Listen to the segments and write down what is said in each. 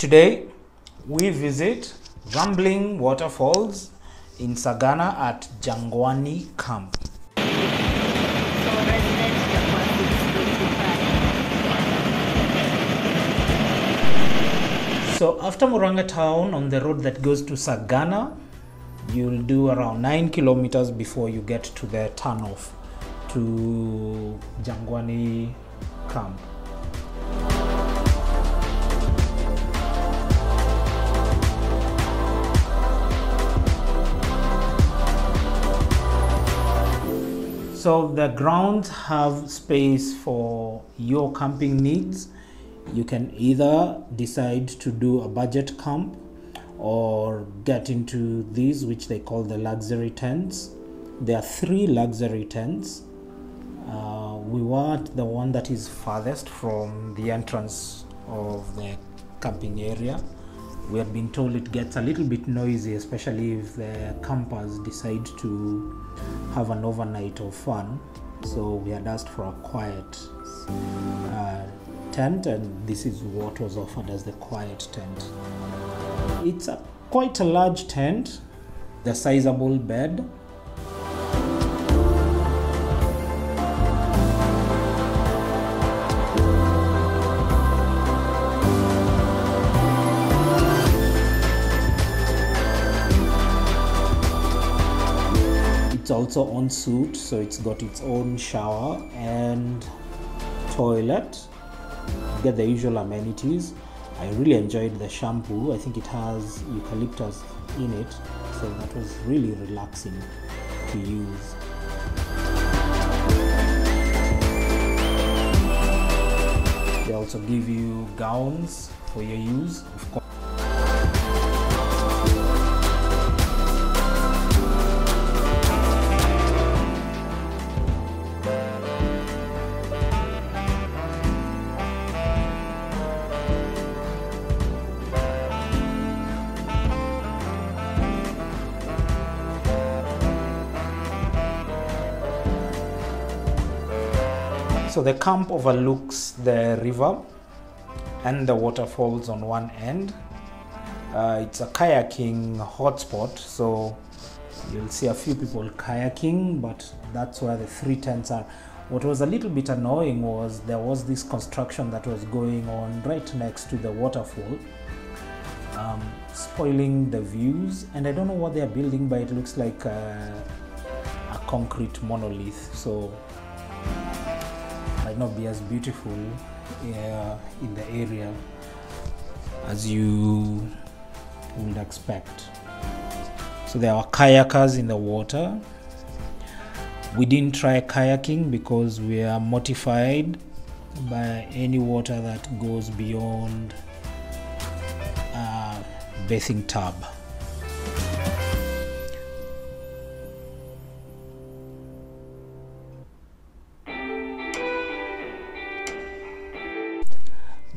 Today we visit Rambling Waterfalls in Sagana at Jangwani Camp. So after Murang'a town, on the road that goes to Sagana, you'll do around 9 kilometers before you get to the turnoff to Jangwani camp. So the grounds have space for your camping needs. You can either decide to do a budget camp or get into these, which they call the luxury tents. There are 3 luxury tents. We want the one that is farthest from the entrance of the camping area. We had been told it gets a little bit noisy, especially if the campers decide to have an overnight of fun. So we had asked for a quiet tent, and this is what was offered as the quiet tent. It's quite a large tent, the sizable bed. It's also en suite, so it's got its own shower and toilet. You get the usual amenities. I really enjoyed the shampoo. I think it has eucalyptus in it, so that was really relaxing to use. They also give you gowns for your use, of course. So the camp overlooks the river and the waterfalls on one end. It's a kayaking hotspot, so you'll see a few people kayaking, but that's where the 3 tents are. What was a little bit annoying was there was this construction that was going on right next to the waterfall, spoiling the views, and I don't know what they're building, but it looks like a concrete monolith, so might not be as beautiful in the area as you would expect. So there are kayakers in the water. We didn't try kayaking because we are mortified by any water that goes beyond a bathing tub.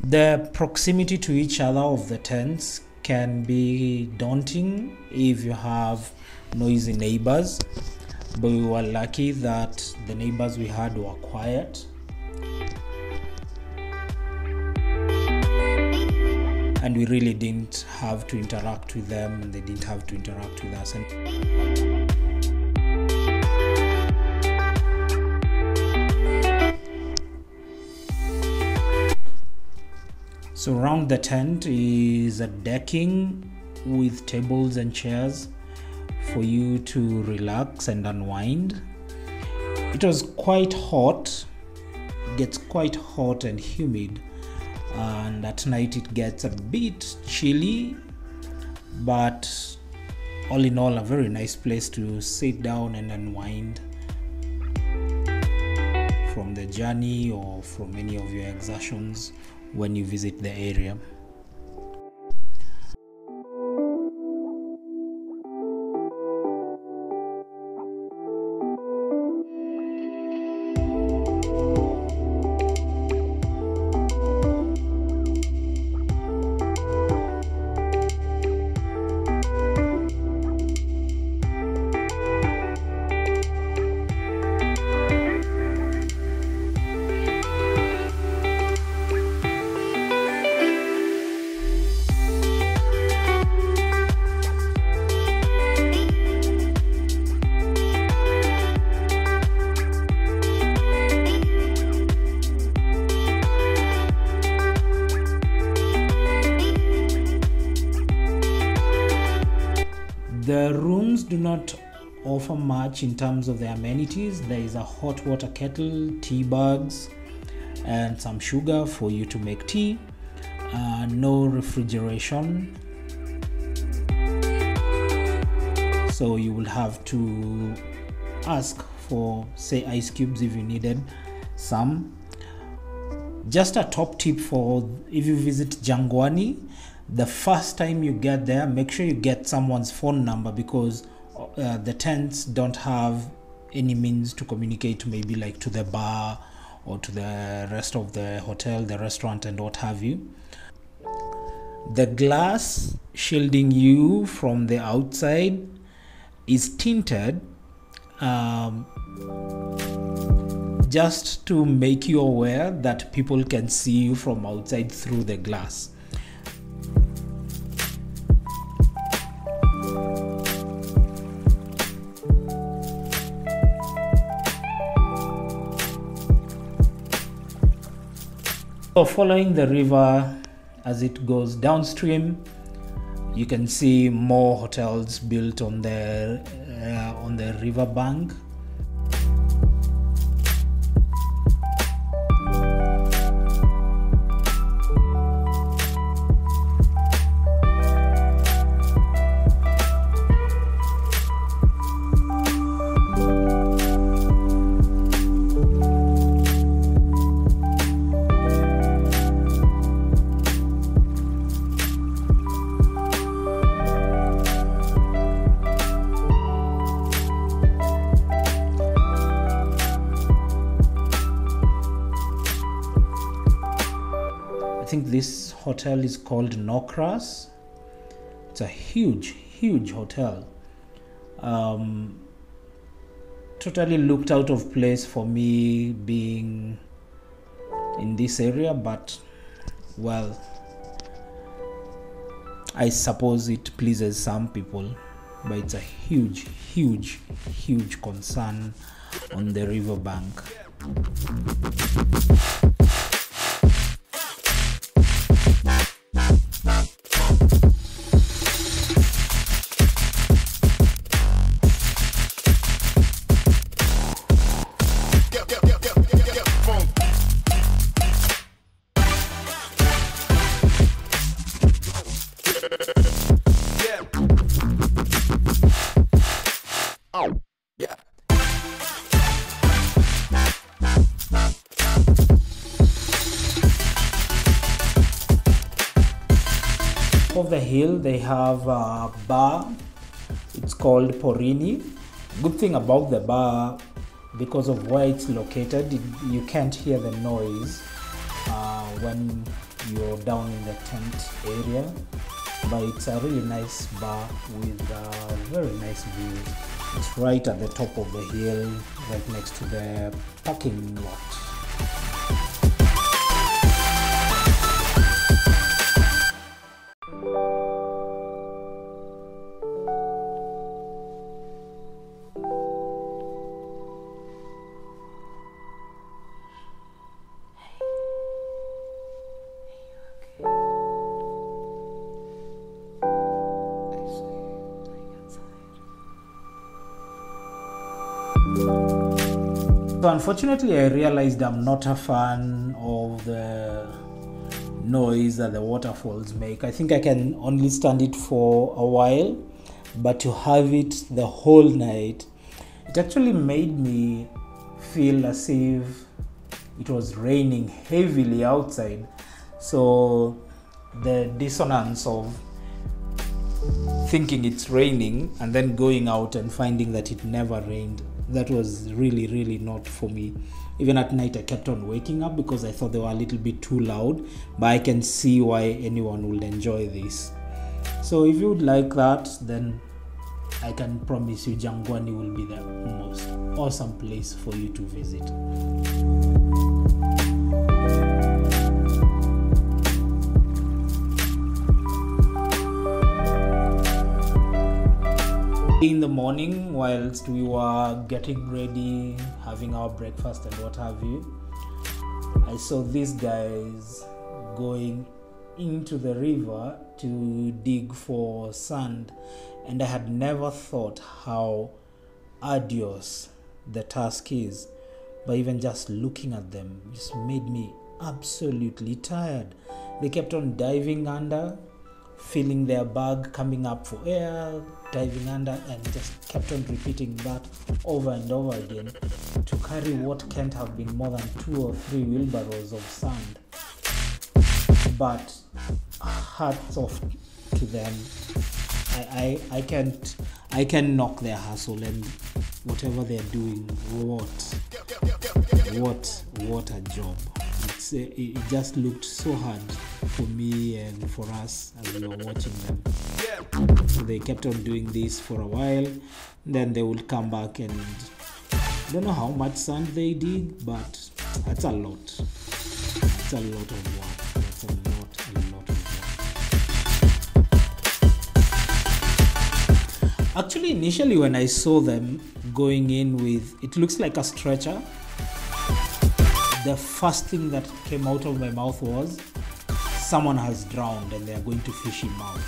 The proximity to each other of the tents can be daunting if you have noisy neighbors, but we were lucky that the neighbors we had were quiet, and we really didn't have to interact with them, and they didn't have to interact with us. So around the tent is a decking with tables and chairs for you to relax and unwind. It was quite hot. It gets quite hot and humid, and at night it gets a bit chilly, but all in all a very nice place to sit down and unwind from the journey or from any of your exertions when you visit the area. The rooms do not offer much in terms of the amenities. There is a hot water kettle, tea bags, and some sugar for you to make tea. No refrigeration, so you will have to ask for, say, ice cubes if you needed some. Just a top tip for if you visit Jangwani, the first time you get there, make sure you get someone's phone number, because the tents don't have any means to communicate, maybe like to the bar or to the rest of the hotel, the restaurant, and what have you. The glass shielding you from the outside is tinted, just to make you aware that people can see you from outside through the glass. So following the river as it goes downstream, you can see more hotels built on the river bank. I think this hotel is called Nokras. It's a huge hotel. Totally looked out of place for me being in this area, but well, I suppose it pleases some people, but it's a huge concern on the river bank. Of the hill, they have a bar. It's called Porini. Good thing about the bar, because of where it's located, you can't hear the noise when you're down in the tent area. But it's a really nice bar with very nice views. It's right at the top of the hill, right next to the parking lot. So unfortunately, I realized I'm not a fan of the noise that the waterfalls make. I think I can only stand it for a while, but to have it the whole night, it actually made me feel as if it was raining heavily outside. So the dissonance of thinking it's raining and then going out and finding that it never rained, that was really not for me. Even at night I kept on waking up because I thought they were a little bit too loud, but I can see why anyone would enjoy this. So if you would like that, then I can promise you Jangwani will be the most awesome place for you to visit. In the morning, whilst we were getting ready, having our breakfast and what have you, I saw these guys going into the river to dig for sand. and I had never thought how arduous the task is. But even just looking at them just made me absolutely tired. They kept on diving under, filling their bag, coming up for air, diving under, and just kept on repeating that over and over again to carry what can't have been more than 2 or 3 wheelbarrows of sand. But hats off to them. I can knock their hustle, and whatever they're doing, what a job. It just looked so hard for me and for us as we were watching them. So they kept on doing this for a while, then they would come back, and I don't know how much sand they did, but that's a lot. It's a lot of work. That's a lot of work. Actually, initially when I saw them going in with, it looks like a stretcher, the first thing that came out of my mouth was, someone has drowned and they are going to fish him out.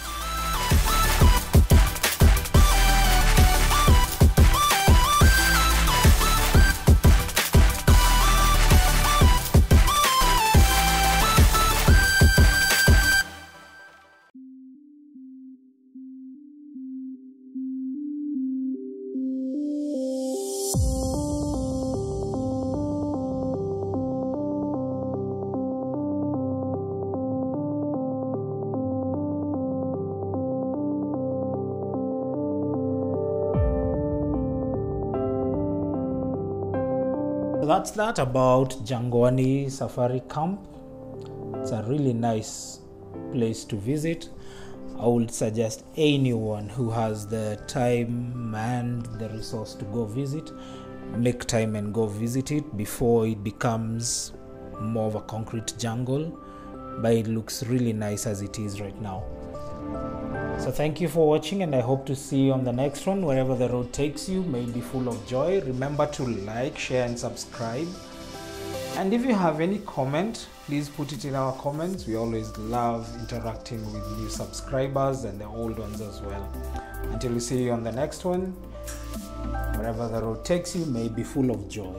That's that about Jangwani Safari Camp. It's a really nice place to visit. I would suggest anyone who has the time and the resource to go visit, make time and go visit it before it becomes more of a concrete jungle. But it looks really nice as it is right now. So thank you for watching, and I hope to see you on the next one. Wherever the road takes you, may it be full of joy. Remember to like, share and subscribe. And if you have any comment, please put it in our comments. We always love interacting with new subscribers and the old ones as well. Until we see you on the next one, wherever the road takes you, may it be full of joy.